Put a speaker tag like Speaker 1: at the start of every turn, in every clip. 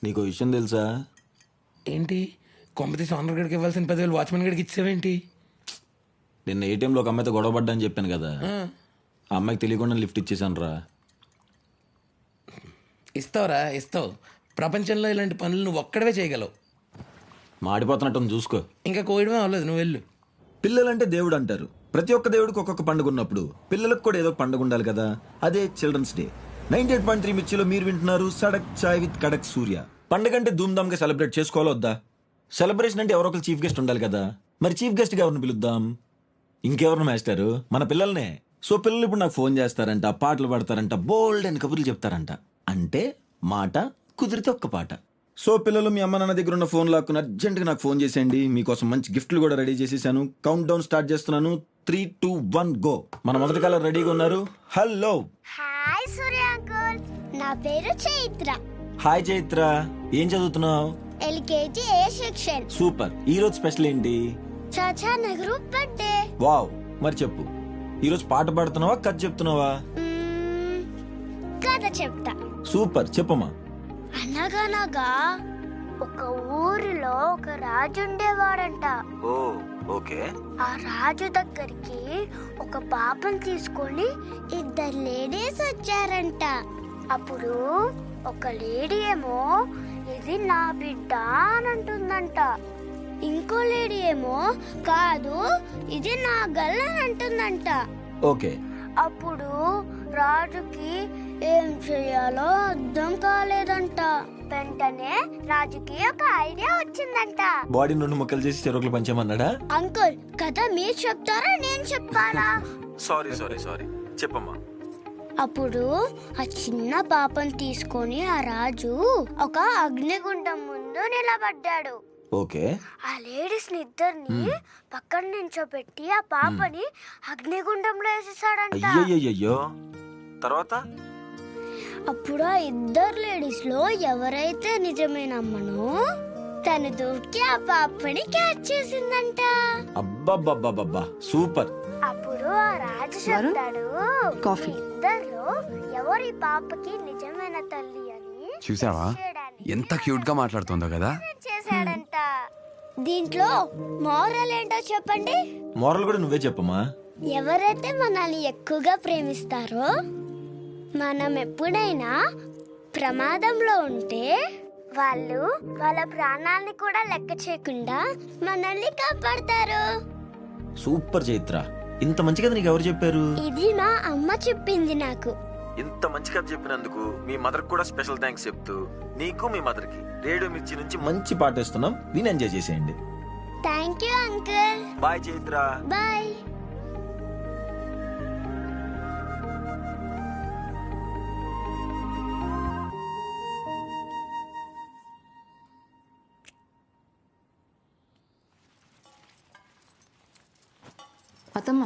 Speaker 1: నీకు విషయం తెలుసా?
Speaker 2: ఏంటి కొంపతీసి ఓనర్ గడికి ఇవ్వాల్సిన 10,000 వాచ్మెన్ గడికి ఇచ్చావేంటి?
Speaker 1: నిన్న ఏటీఎంలో ఒక అమ్మాయితో గొడవ పడ్డా అని చెప్పాను కదా, ఆ అమ్మాయికి తెలియకుండా లిఫ్ట్ ఇచ్చేసాను రా.
Speaker 2: ఇస్తావురా ఇస్తావు. ప్రపంచంలో ఇలాంటి పనులు నువ్వు ఒక్కడవే చేయగలవు.
Speaker 1: మాడిపోతున్నట్టు చూసుకో.
Speaker 2: ఇంకా కోయడమే అవ్వలేదు, నువ్వు వెళ్ళు.
Speaker 1: పిల్లలంటే దేవుడు అంటారు. ప్రతి ఒక్క దేవుడికి ఒక్కొక్క పండుగ ఉన్నప్పుడు పిల్లలకు కూడా ఏదో ఒక పండుగ ఉండాలి కదా. అదే చిల్డ్రన్స్ డే. 98.3 మిర్చిలో మీరు వింటున్నారు సడక్ చాయ్ విత్ కడక్ సూర్య. పండుగ అంటే ధూమ్ధామ్గా సెలబ్రేట్ చేసుకోవాలో వద్దా? సెలబ్రేషన్ అంటే ఎవరో ఒకరు చీఫ్ గెస్ట్ ఉండాలి కదా. మరి చీఫ్ గెస్ట్గా ఎవరిని పిలుద్దాం? ఇంకెవరిని మాస్టారు? మన పిల్లల్నే. సో పిల్లలు ఇప్పుడు నాకు ఫోన్ చేస్తారంట, పాటలు పాడతారంట, బోల్డ్ అని కబుర్లు చెప్తారంట. అంటే మాట కుదిరితే ఒక్క పాట. సో పిల్లలు మీ అమ్మ నాన్న దగ్గర ఉన్న ఫోన్ లాక్కుని అర్జెంట్గా నాకు ఫోన్ చేసేయండి. మీకోసం మంచి గిఫ్ట్లు కూడా రెడీ చేసేసాను. కౌంట్ డౌన్ స్టార్ట్ చేస్తున్నాను. 3, 2, 1 గో. మన మొదటి కాలర్ రెడీగా ఉన్నారు. హలో.
Speaker 3: హాయ్ సూర్య అంకుల్, నా పేరు చైత్ర.
Speaker 1: హాయ్ చైత్ర, ఏం చదువుతున్నావు?
Speaker 3: ఎల్కేజీ ఏ సెక్షన్.
Speaker 1: సూపర్. ఈ రోజు స్పెషల్ ఏంటి?
Speaker 3: చాచా నెహ్రూ బర్త్డే.
Speaker 1: వావ్. మరి చెప్పు, ఈరోజు పాట పాడుతున్నావా కథ చెప్తున్నావా?
Speaker 3: కథ చెప్తా.
Speaker 1: సూపర్, చెప్పమ్మా.
Speaker 3: అనగనగా ఒక ఊరిలో ఒక రాజు ఉండేవాడంట.
Speaker 1: ఓ ఓకే.
Speaker 3: ఆ రాజు దగ్గరికి ఒక పాపను తీసుకొని 2 లేడీస్ వచ్చారంట. అప్పుడు ఒక లేడీ ఏమో ఇది నా బిడ్డ అని అంటుందంట. ఇంకో లేడీ ఏమో కాదు ఇది నా గల్ అని అంటుందంట.
Speaker 1: ఓకే.
Speaker 3: అప్పుడు రాజుకి ఏం చెయ్యాలో అర్థం కాలేదంట. వెంటనే రాజుకి ఒక ఐడియా వచ్చిందంట.
Speaker 1: బాడీ 2 ముక్కలు చేసి చెరుకులు పంచమన్నాడా?
Speaker 3: అంకుల్ కథ మీరు చెప్తారా నేను చెప్పాలా?
Speaker 1: సారీ చెప్పమ్మా.
Speaker 3: అప్పుడు ఆ చిన్న పాపను తీసుకొని ఆ రాజు ఒక అగ్నిగుండం ముందు నిలబడ్డాడు.
Speaker 1: ఓకే.
Speaker 3: ఆ లేడీస్ ఇద్దరిని పక్కన నించోబెట్టి ఆ పాపని అగ్నిగుండంలో వేసేసాడంట.
Speaker 1: అయ్యయ్యో. తర్వాత?
Speaker 3: అప్పుడు ఆ 2 లేడీస్ లో ఎవరైతే నిజమైన అమ్మనో తను దూకి ఆ పాపని క్యాచ్ చేసిందంట.
Speaker 1: అబ్బబ్బబ్బబ్బబ్బా, సూపర్.
Speaker 3: అప్పుడు ఆ రాజు చెప్తాడు, ఇద్దరు ఎవరి పాపకి నిజమైన తల్లి అని
Speaker 4: చూసావా ఎంత క్యూట్ గా మాట్లాడుతుందో కదా.
Speaker 3: చేశాడంట. దీంట్లో మోరల్ ఏంటో చెప్పండి.
Speaker 1: మోరల్ కూడా నువ్వే చెప్పమ్మా.
Speaker 3: ఎవరైతే మనల్ని ఎక్కువగా ప్రేమిస్తారో మనం ఎప్పుడైనా ప్రమాదంలో ఉంటే వాళ్ళు వాళ్ళ ప్రాణాలని కూడా లెక్క చేయకుండా మనల్ని కాపాడతారు.
Speaker 1: సూపర్ చైత్ర, ఇంత మంచి కథ నీకు ఎవరు చెప్పారు?
Speaker 3: ఇది మా అమ్మ చెప్పింది నాకు.
Speaker 1: ఇంత మంచి కథ చెప్పినందుకు మీ మదర్ కూడా స్పెషల్ థ్యాంక్స్ చెప్తూ నీకు మీ మదర్ కి రేడియో మిర్చి నుంచి మంచి పాట ఇస్తున్నాం, విని ఎంజాయ్ చేసేయండి.
Speaker 3: Thank you uncle.
Speaker 1: Bye Chaitra.
Speaker 3: Bye.
Speaker 5: అత్తమ్మ,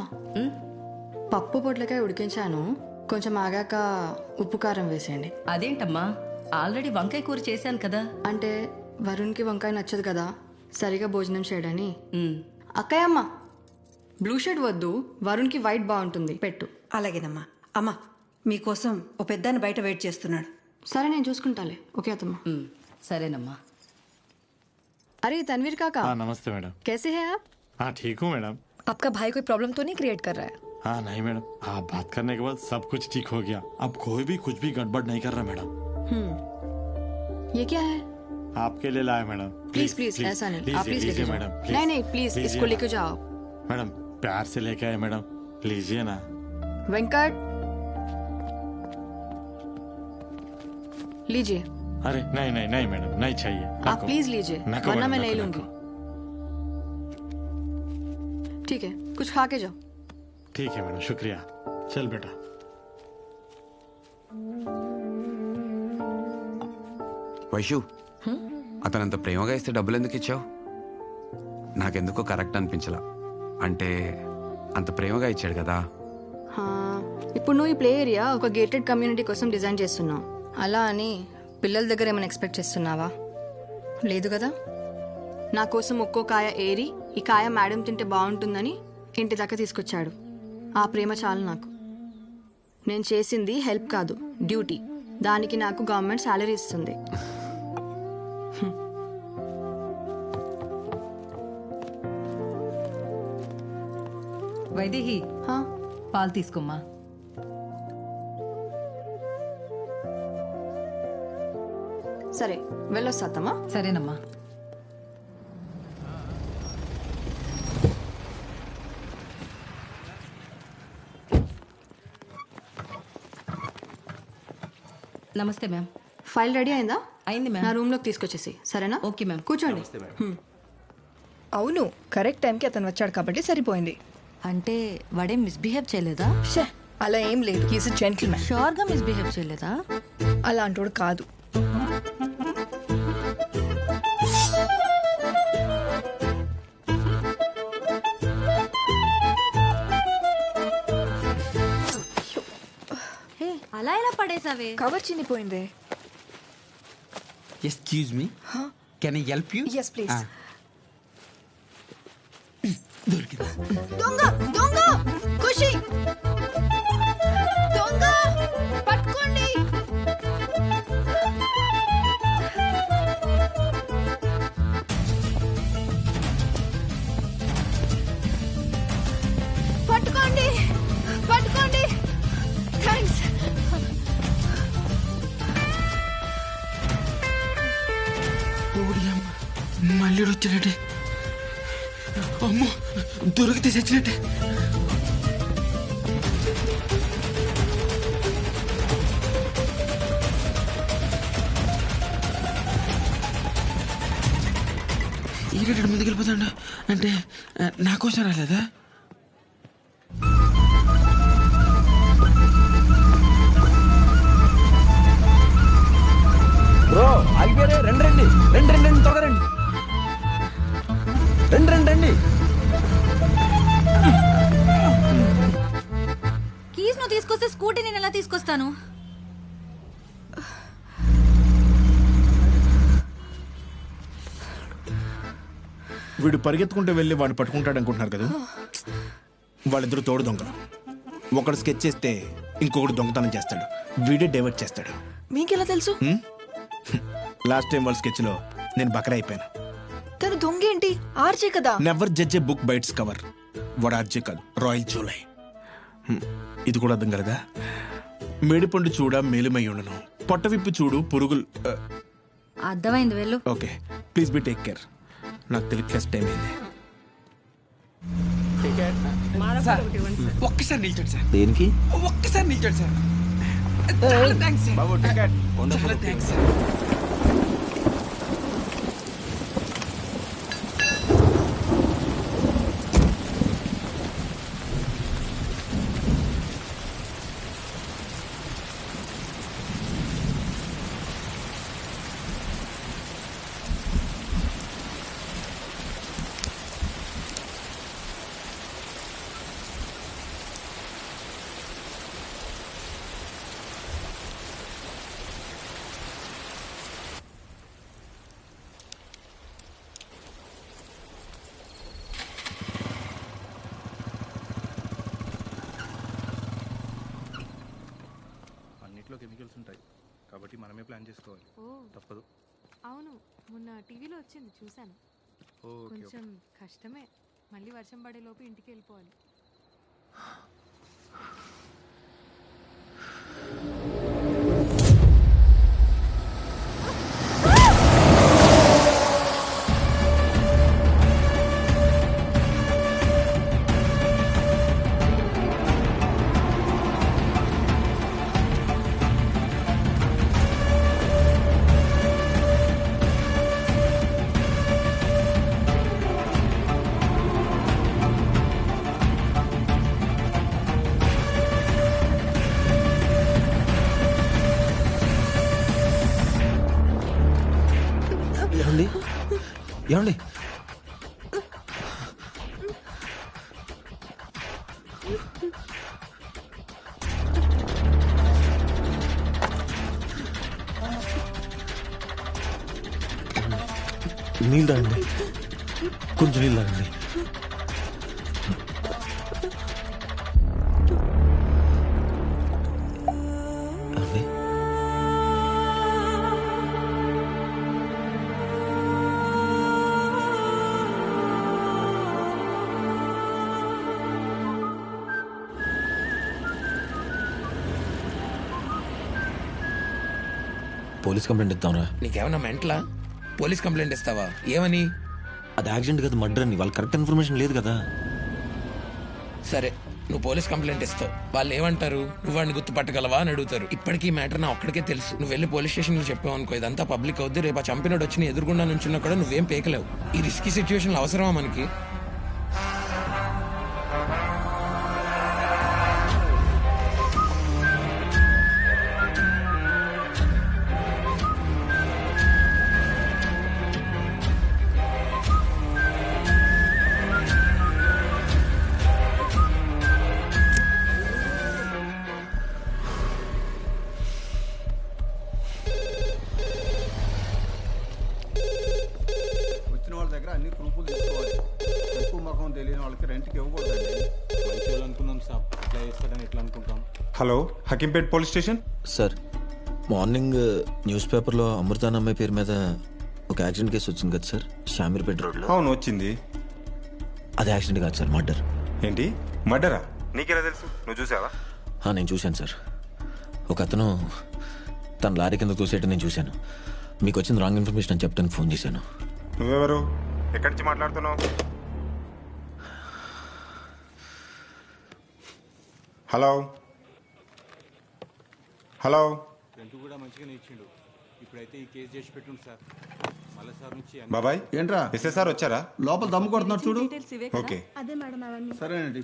Speaker 5: పప్పు పొట్లకాయ ఉడికించాను, కొంచెం ఆగాక ఉప్పు కారం వేసేయండి.
Speaker 6: అదేంటమ్మా, ఆల్రెడీ వంకాయ కూర చేశాను కదా.
Speaker 5: అంటే వరుణ్కి వంకాయ నచ్చదు కదా, సరిగా భోజనం చేయడని. అక్కయ్యమ్మ, బ్లూ షర్ట్ వద్దు, వరుణ్కి వైట్ బాగుంటుంది, పెట్టు.
Speaker 7: అలాగేనమ్మా. అమ్మా మీకోసం ఓ పెద్దాన్ని బయట వెయిట్ చేస్తున్నాడు.
Speaker 5: సరే నేను చూసుకుంటాలే. ఓకే అత్తమ్మ.
Speaker 6: సరేనమ్మా.
Speaker 5: अरे तनवीर काका।
Speaker 8: हाँ नमस्ते मैडम।
Speaker 5: कैसे हैं आप?
Speaker 8: हाँ ठीक हूँ मैडम।
Speaker 9: आपका भाई कोई प्रॉब्लम तो नहीं क्रिएट कर रहा है?
Speaker 8: हाँ नहीं मैडम, आप बात करने के बाद सब कुछ ठीक हो गया। अब कोई भी कुछ भी गड़बड़ नहीं कर रहा मैडम।
Speaker 5: ये क्या है?
Speaker 8: आपके लिए लाया मैडम।
Speaker 5: प्लीज प्लीज ऐसा नहीं, आप प्लीज लेके
Speaker 8: मैडम।
Speaker 5: जाओ। नहीं नहीं प्लीज इसको लेके जाओ।
Speaker 8: मैडम प्यार से लेके आए मैडम, लीजिए ना।
Speaker 5: वेंकट लीजिए।
Speaker 8: अरे नहीं नहीं नहीं मैडम, नहीं चाहिए।
Speaker 5: आप प्लीज लीजिए, वरना मैं नहीं लूंगी। ठीक है, कुछ खा के जाओ।
Speaker 8: ठीक है मैडम, शुक्रिया। चल बेटा।
Speaker 4: వైషు, అతనంత ప్రేమగా ఇస్తే డబ్బులు ఎందుకు ఇచ్చావు? నాకెందుకో కరెక్ట్ అనిపించలా. అంటే అంత ప్రేమగా ఇచ్చాడు కదా.
Speaker 5: ఇప్పుడు నువ్వు ఈ ప్లే ఏరియా ఒక గేటెడ్ కమ్యూనిటీ కోసం డిజైన్ చేస్తున్నావు, అలా అని పిల్లల దగ్గర ఏమైనా ఎక్స్పెక్ట్ చేస్తున్నావా? లేదు కదా. నా కోసం ఒక్కో కాయ ఏరి ఈ కాయ మేడం తింటే బాగుంటుందని ఇంటి దాకా తీసుకొచ్చాడు. ఆ ప్రేమ చాలు నాకు. నేను చేసింది హెల్ప్ కాదు, డ్యూటీ. దానికి నాకు గవర్నమెంట్ శాలరీ ఇస్తుంది.
Speaker 6: వైదేహి
Speaker 5: హా?
Speaker 6: పాలు తీసుకోమ్మా.
Speaker 5: సరే వెళ్ళొస్తామా?
Speaker 6: సరేనమ్మా. నమస్తే మ్యామ్.
Speaker 5: ఫైల్ రెడీ అయిందా?
Speaker 6: అయింది
Speaker 5: నా
Speaker 6: మ్యామ్.
Speaker 5: రూమ్లోకి తీసుకొచ్చేసి సరేనా?
Speaker 6: Okay ma'am.
Speaker 5: కూర్చోండి.
Speaker 9: అవును కరెక్ట్ టైంకి అతను వచ్చాడు కాబట్టి సరిపోయింది.
Speaker 6: అంటే వాడేం మిస్బిహేవ్ చేయలేదా?
Speaker 9: షే అలా ఏం లేదు, హీస్ జెంటిల్మెన్.
Speaker 6: షూర్గా మిస్బిహేవ్ చేయలేదా?
Speaker 9: అలాంటోడు కాదు.
Speaker 6: అలా ఎలా పడేసావే?
Speaker 9: కవర్ చినిపోయింది.
Speaker 2: Excuse me, can I help you?
Speaker 9: Yes please.
Speaker 2: దొరికింది.
Speaker 9: దొంగ దొంగ ఖుషి దొంగ పట్టుకోండి. పట్టుకోండి పట్టుకోండి. థ్యాంక్స్.
Speaker 2: మళ్ళీ వచ్చినట్టే. అమ్మో, దొరికితే చచ్చినట్టే. ఈరెడ్డి ముందుకు వెళ్ళిపోతాడు అంటే నా కోసం రాలేదా?
Speaker 1: బ్రో ఆగిపోయారే, రండి రండి రండి రండి రండి, త్వరగా రండి రండి రండి రండి.
Speaker 6: కీస్ నువ్వు తీసుకొస్తే స్కూటీ నేను ఎలా తీసుకొస్తాను?
Speaker 10: వీడు పరిగెత్తుకుంటూ వెళ్ళి వాడిని పట్టుకుంటాడు అనుకుంటున్నారు కదా. వాళ్ళిద్దరు తోడు దొంగలు. ఒకడు స్కెచ్ చేస్తే ఇంకొకడు దొంగతనం చేస్తాడు. వీడే డైవర్ట్ చేస్తాడు.
Speaker 9: మీకెలా తెలుసు?
Speaker 10: లాస్ట్ టైం వాళ్ళ స్కెచ్ లో నేను బకరా అయిపోయాను.
Speaker 9: తను దొంగ ఏంటి? ఆర్జే కదా.
Speaker 10: నెవర్ జడ్జ్ ఏ బుక్ బైట్స్ కవర్. వాడు ఆర్జే కాదు, రాయల్ జూలై. ఇది కూడా అర్థం కలదా? మేడిపండు చూడ మేలుమై ఉండను, పొట్ట విప్పి చూడు పురుగులు.
Speaker 6: అర్థమైంది, వెళ్ళు.
Speaker 10: Okay please be take care. నాకు తెలియదు క్లాస్ టైం అయింది.
Speaker 2: ఒక్కసారి నిల్చోండి సార్.
Speaker 1: దేనికి?
Speaker 2: ఒక్కసారి నిల్చోండి సార్. చాలా థ్యాంక్స్ సార్. చాలా థ్యాంక్స్ సార్.
Speaker 10: అన్నిట్లో కెమికల్స్ ఉంటాయి కాబట్టి మనమే ప్లాన్ చేసుకోవాలి. తప్పదు.
Speaker 11: అవును, మొన్న టీవీలో వచ్చింది చూశాను. కొంచెం కష్టమే, మళ్ళీ వర్షం పడేలోపు ఇంటికి వెళ్ళిపోవాలి.
Speaker 1: ఏమండి ఏమండి, నీళ్ళు తాగండి, కొంచెం నీళ్ళు తాగండి. ఏమండి? పోలీస్ కంప్లైంట్ ఇద్దాంరా.
Speaker 2: నీకేమన్నా మెంటలా? పోలీస్ కంప్లైంట్ ఇస్తావా? ఏమని?
Speaker 1: అది యాక్సిడెంట్ కదా, మర్డర్ అని. వాళ్ళకి కరెక్ట్ ఇన్ఫర్మేషన్ లేదు కదా.
Speaker 2: సరే, నువ్వు పోలీస్ కంప్లైంట్ ఇస్తావు. వాళ్ళు ఏమంటారు? నువ్వు వాడిని గుర్తుపట్టగలవా అని అడుగుతారు. ఇప్పటికీ మ్యాటర్ నా ఒక్కడికే తెలుసు. నువ్వు వెళ్ళి పోలీస్ స్టేషన్లో చెప్పావు అనుకో, ఇదంతా పబ్లిక్ అవుద్ది. రేపు ఆ చంపినోడు వచ్చి నీ ఎదురుగుండా నుంచున్నా కూడా నువ్వేం పేకలేవు. ఈ రిస్కీ సిచ్యువేషన్లో అవసరమా మనకి?
Speaker 12: వచ్చిన వాళ్ళ దగ్గర అన్ని ప్రూఫ్లు తీసుకోవాలి. ఉప్పు ముఖం తెలియని వాళ్ళకి రెంట్కి ఇవ్వకూడదండి.
Speaker 8: మంచి వాళ్ళు అనుకున్నాం సార్, ఇట్లా చేస్తాడని ఎట్లా అనుకుంటాం?
Speaker 13: Hello, Hakimpet police station.
Speaker 1: Sir, morning news పేపర్లో అమృత అనే అమ్మాయి పేరు మీద ఒక యాక్సిడెంట్ కేసు వచ్చింది కదా సార్, షామీర్పేట రోడ్లో.
Speaker 13: అవును, వచ్చింది.
Speaker 1: అది యాక్సిడెంట్ కాదు సార్, మర్డర్.
Speaker 13: ఏంటి, మర్డరా? నీకెలా తెలుసు? నువ్వు చూసావా?
Speaker 1: నేను చూశాను సార్. ఒక అతను తన లారీ కింద తోసేట నేను చూశాను. మీకు వచ్చింది రాంగ్ ఇన్ఫర్మేషన్ అని చెప్పడానికి ఫోన్ చేశాను.
Speaker 13: నువ్వెవరు? ఎక్కడి నుంచి మాట్లాడుతున్నావు? Hello hello.
Speaker 8: రెంట్ కూడా మంచిగానే ఇచ్చిండు. ఇప్పుడైతే ఈ కేసు చేసి పెట్టుండు సార్. మళ్ళీ సార్ నుంచి
Speaker 13: బాబాయ్,
Speaker 12: ఏంట్రా
Speaker 13: ఎస్ఎస్ఆర్ వచ్చారా?
Speaker 12: లోపల దమ్ము కొడుతున్నారు చూడు.
Speaker 13: ఓకే.
Speaker 12: సరేనండి.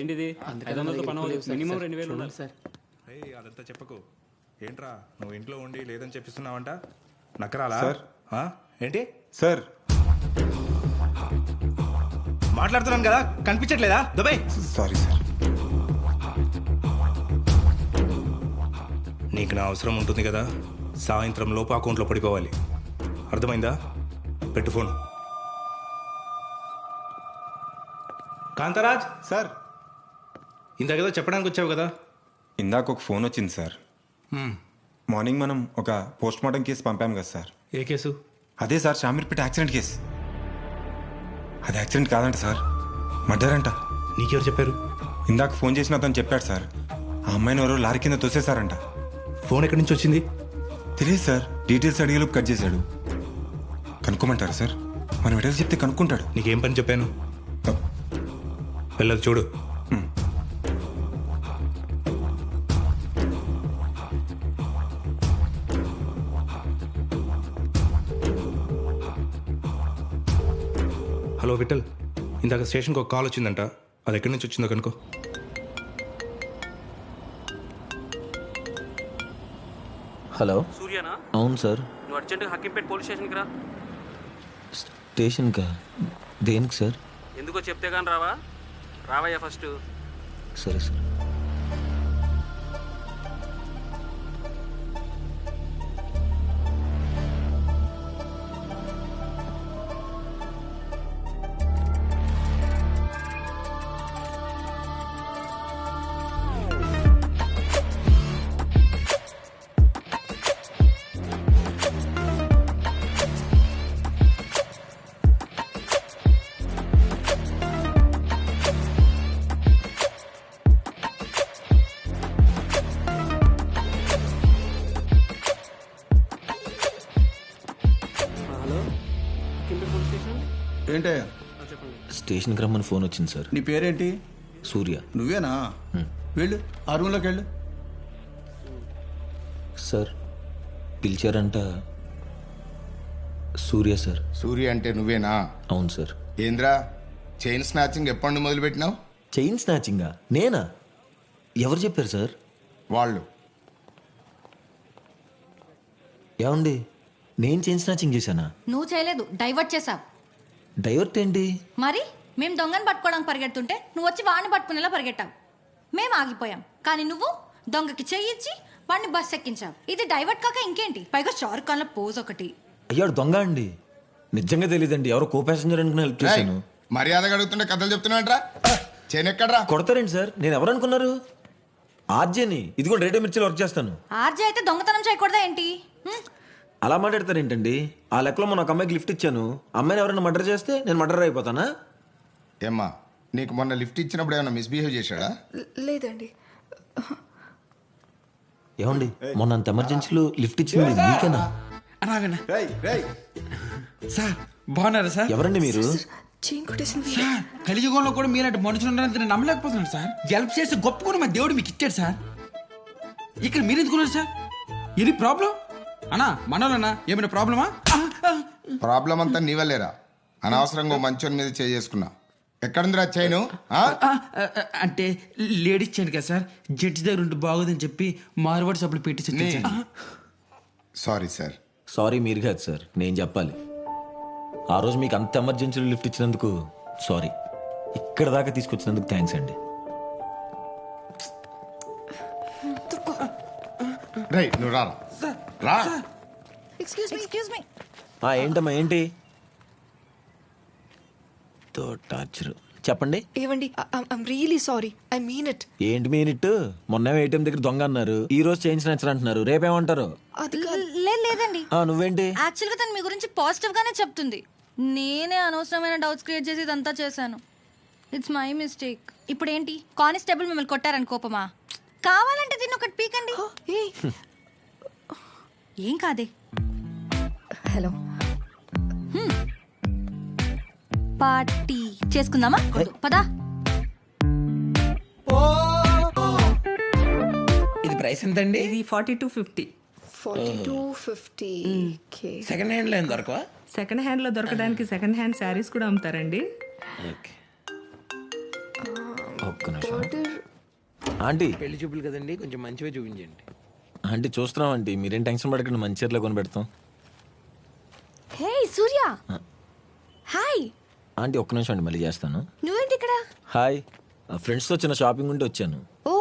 Speaker 8: ఏంటిది? 500తో పని అవ్వదు. మినిమం 2000 ఉండాలి సార్.
Speaker 14: అదంతా చెప్పకు. ఏంట్రా నువ్వు ఇంట్లో ఉండి లేదని చెప్పిస్తున్నావంట? నకరాలా
Speaker 13: సార్?
Speaker 14: ఏంటి
Speaker 13: సార్,
Speaker 14: మాట్లాడుతున్నాను కదా, కనిపించట్లేదా? దుబాయ్.
Speaker 13: Sorry sir.
Speaker 14: నీకు నా అవసరం ఉంటుంది కదా, సాయంత్రం లోపు అకౌంట్లో పడిపోవాలి. అర్థమైందా? పెట్టు ఫోన్. కాంతరాజ్
Speaker 13: సార్,
Speaker 14: ఇందాకేదో చెప్పడానికి వచ్చావు కదా.
Speaker 13: ఇందాక ఒక ఫోన్ వచ్చింది సార్. మార్నింగ్ మనం ఒక పోస్ట్ మార్టం కేసు పంపాం కదా సార్.
Speaker 14: ఏ కేసు?
Speaker 13: అదే సార్, షామీర్పేట యాక్సిడెంట్ కేసు. అది యాక్సిడెంట్ కాదంట సార్, మర్డర్ అంట.
Speaker 14: నీకెవరు చెప్పారు?
Speaker 13: ఇందాక ఫోన్ చేసిన అతను చెప్పాడు సార్. ఆ అమ్మాయిని ఎవరో లారీ కింద తోసేశారంట.
Speaker 14: ఫోన్ ఎక్కడి నుంచి వచ్చింది?
Speaker 13: తెలియదు సార్, డీటెయిల్స్ అడిగేలోపు కట్ చేశాడు. కనుక్కోమంటారు సార్? మనం ఎటైనా చెప్తే కనుక్కుంటాడు.
Speaker 14: నీకేం పని చెప్పాను? వెళ్ళదు చూడు. హలో విఠల్, ఇందాక స్టేషన్కి ఒక కాల్ వచ్చిందంట. అది ఎక్కడి నుంచి వచ్చిందో కనుకో.
Speaker 1: హలో.
Speaker 15: సూర్యనా?
Speaker 1: అవును సార్.
Speaker 15: నువ్వు అర్జెంటుగా హకీంపేట్ పోలీస్ స్టేషన్కి రా.
Speaker 1: స్టేషన్కా? దేనికి సార్?
Speaker 15: ఎందుకో చెప్తే కానీ రావా? రావయ్యా ఫస్ట్.
Speaker 1: సరే సార్.
Speaker 12: ఏంటే?
Speaker 1: స్టేషన్కి రమ్మని ఫోన్ వచ్చింది సార్.
Speaker 12: నీ పేరేంటి?
Speaker 1: సూర్య.
Speaker 12: నువ్వేనా? వెళ్ళు, ఆ రూమ్లోకి వెళ్ళు.
Speaker 1: సార్ పిలిచారంట. సూర్య సార్.
Speaker 16: సూర్య అంటే నువ్వేనా?
Speaker 1: అవును సార్.
Speaker 16: ఏంద్రా, చైన్ స్నాచింగ్ ఎప్పటి నుండి మొదలు పెట్టినావు?
Speaker 1: చైన్ స్నాచింగా? నేనా? ఎవరు చెప్పారు సార్?
Speaker 16: వాళ్ళు.
Speaker 1: ఏమండి, నేను చైన్ స్నాచింగ్ చేశానా?
Speaker 6: నువ్వు చేయలేదు, డైవర్ట్ చేసావు.
Speaker 1: డైవర్ట్ ఏంటి?
Speaker 6: మరి మేము దొంగని పట్టుకోవడానికి పరిగెడుతుంటే నువ్వు వచ్చి వాడిని పట్టుకునేలా పరిగెట్టావు. మేము ఆగిపోయాం, కానీ నువ్వు దొంగకి చెయ్యిచ్చి వాడిని బస్ ఎక్కించావు. ఇది డైవర్ట్ కాక ఇంకేంటి? పైగా షారుఖ్ ఖాన్ల పోజ్ ఒకటి.
Speaker 1: అయ్యాడు దొంగ అండి. నిజంగా తెలియదండి, ఎవరో కో ప్యాసింజర్ అనుకుని హెల్ప్ చేశాను.
Speaker 16: మర్యాదగా అడుగుతుంటే కథలు చెప్తున్నాడ్రా. చైన్ ఎక్కడ్రా?
Speaker 1: కొడతారండి సార్. నేను ఎవరు అనుకున్నారు? ఆర్జేని. ఇది కూడా రేడియో మిర్చిలో వర్క్ చేస్తాను.
Speaker 6: ఆర్జే అయితే దొంగతనం చేయకూడదా ఏంటి?
Speaker 1: అలా మాట్లాడతారు ఏంటండి? ఆ లెక్కలో మన ఒక అమ్మాయికి లిఫ్ట్ ఇచ్చాను. అమ్మాయిని ఎవరైనా మర్డర్ చేస్తే నేను మర్డర్ అయిపోతానా?
Speaker 16: ఏమ్మా, నీకు మొన్న లిఫ్ట్ ఇచ్చినప్పుడు ఏమైనా మిస్బిహేవ్ చేశాడా?
Speaker 9: లేదండి.
Speaker 1: ఏమండి మొన్న అంత ఎమర్జెన్సీలో లిఫ్ట్ ఇచ్చింది మీకేనా?
Speaker 17: రాగండి సార్, బాగున్నారా సార్?
Speaker 1: ఎవరండి మీరు?
Speaker 17: సార్, కలియుగంలో కూడా మీరంటే మనుషులు ఉన్నారని నేను నమ్మలేకపోతున్నాను సార్. హెల్ప్ చేసి గొప్పకొని మా దేవుడు మీకు ఇచ్చాడు సార్. ఇక్కడ మీరు ఎందుకున్నారు సార్? ఇది ప్రాబ్లం అన్నా? మనోళ్ళన్నా ఏమైనా ప్రాబ్లమా?
Speaker 16: ప్రాబ్లం అంతా నీ వల్లేరా. అనవసరంగా ఓ మంచోని మీద చేసుకున్నా. ఎక్కడుందిరా చైను?
Speaker 17: అంటే లేడీస్ చేయను కదా సార్, జడ్జి దగ్గర ఉంటే బాగోదని చెప్పి మార్వాడి సబ్బులు పెట్టి.
Speaker 16: Sorry sir.
Speaker 1: సారీ మీరు కాదు సార్, నేను చెప్పాలి. ఆ రోజు మీకు అంత ఎమర్జెన్సీలో లిఫ్ట్ ఇచ్చినందుకు సారీ. ఇక్కడ దాకా తీసుకొచ్చినందుకు థ్యాంక్స్ అండి.
Speaker 16: రైట్, నువ్వు రా రా.
Speaker 6: Excuse me.
Speaker 1: ఏంటమ్మా ఏంటి టార్చర్? చెప్పండి.
Speaker 9: ఏవండి, I'm really sorry, I mean it.
Speaker 1: ఏంటి మీనిట్? మొన్న ఏటీఎం దగ్గర దొంగ అన్నారు, ఈ రోజు చేయించిన అంటున్నారు, రేపేమంటారు?
Speaker 6: లేదండి.
Speaker 1: నువ్వేంటి?
Speaker 6: యాక్చువల్ గా తను మీ గురించి పాజిటివ్ గానే చెప్తుంది. నేనే అనవసరమైన డౌట్స్ క్రియేట్ చేసి ఇదంతా చేశాను. It's my mistake. ఇప్పుడు ఏంటి, కానిస్టేబుల్ మిమ్మల్ని కొట్టారని కోపమా? కావాలంటే దీన్ని ఒకటి పీకండి. ఏం కాదే.
Speaker 9: హలో,
Speaker 6: పార్టీ చేసుకుందామా? పదా.
Speaker 2: ఇది ప్రైస్ ఎంత అండి?
Speaker 7: ఇది 4250.
Speaker 9: 4250.
Speaker 2: సెకండ్ హ్యాండ్ లో ఏం దొరకవా?
Speaker 7: సెకండ్ హ్యాండ్ లో దొరకడానికి సెకండ్ హ్యాండ్ శారీస్ కూడా అమ్ముతారండి.
Speaker 1: ఒక్క నిమిషం ఆంటీ.
Speaker 2: పెళ్లి చూపులు కదండి, కొంచెం మంచివే చూపించండి.
Speaker 1: ఆంటీ చూస్తున్నాం ఆంటీ, మీరేం టెన్షన్ పడకండి, మంచి చీరలో కొని పెడతాం.
Speaker 3: హే సూర్య, హాయ్.
Speaker 1: ఆంటీ ఒక్క నిమిషం అండి, మళ్ళీ చేస్తాను.
Speaker 3: నువ్వేంటి ఇక్కడ?
Speaker 1: హాయ్, ఫ్రెండ్స్తో చిన్న షాపింగ్ ఉంటే వచ్చాను.
Speaker 3: ఓ,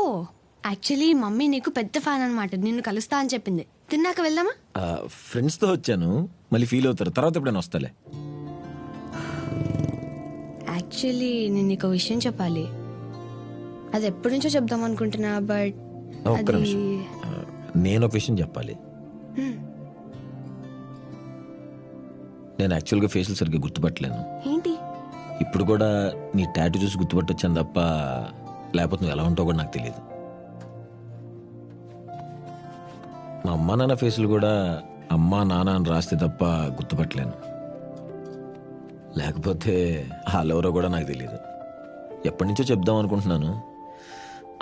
Speaker 3: యాక్చువల్లీ మమ్మీ నీకు పెద్ద ఫ్యాన్ అనమాట, నిన్ను కలుస్తా అని చెప్పింది. తిన్నాక వెళ్దామా?
Speaker 1: ఫ్రెండ్స్తో వచ్చాను, మళ్ళీ ఫీల్ అవుతారు, తర్వాత ఎప్పుడైనా వస్తాలే.
Speaker 3: యాక్చువల్లీ నేను నీకు విషయం చెప్పాలి. అది ఎప్పటి నుంచో చెప్దాం అనుకుంటున్నా, బట్
Speaker 1: ఒక్క నిమిషం, నేను ఒక విషయం చెప్పాలి. నేను యాక్చువల్గా ఫేషియల్ సరిగ్గా గుర్తుపట్టలేను.
Speaker 3: ఏంటి?
Speaker 1: ఇప్పుడు కూడా నీ టాటూ చూసి గుర్తుపట్టొచ్చాను తప్ప, లేకపోతే నువ్వు ఎలా ఉంటావు కూడా నాకు తెలియదు. మా అమ్మా నాన్న ఫేసులు కూడా అమ్మా నాన్న అని రాస్తే తప్ప గుర్తుపట్టలేను. లేకపోతే వాళ్ళెవరో కూడా నాకు తెలియదు. ఎప్పటి నుంచో చెప్దాం అనుకుంటున్నాను.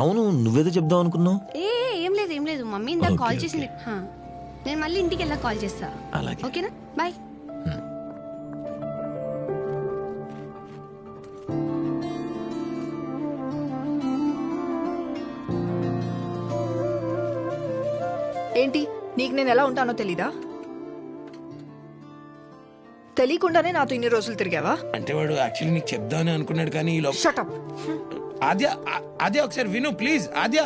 Speaker 1: అవును, నువ్వేదో చెప్దాం అనుకున్నావు?
Speaker 3: ఏం లేదు, మమ్మీ ఇందాక కాల్ చేసింది. నేను మళ్ళీ ఇంటికి వెళ్ళా కాల్ చేస్తా.
Speaker 1: అలాగే,
Speaker 3: ఓకేనా? బాయ్.
Speaker 9: ఏంటి, నీకు నేను ఎలా ఉంటానో తెలీదా? తెలియకుండానే నాతో ఇన్ని రోజులు తిరిగావా?
Speaker 2: అంటే వాడు యాక్చువల్లీ నీకు చెప్దామని అనుకున్నాడు, కానీ
Speaker 9: షట్ అప్.
Speaker 2: ఆద్య, ఆద్య ఒకసారి విను ప్లీజ్. ఆద్య.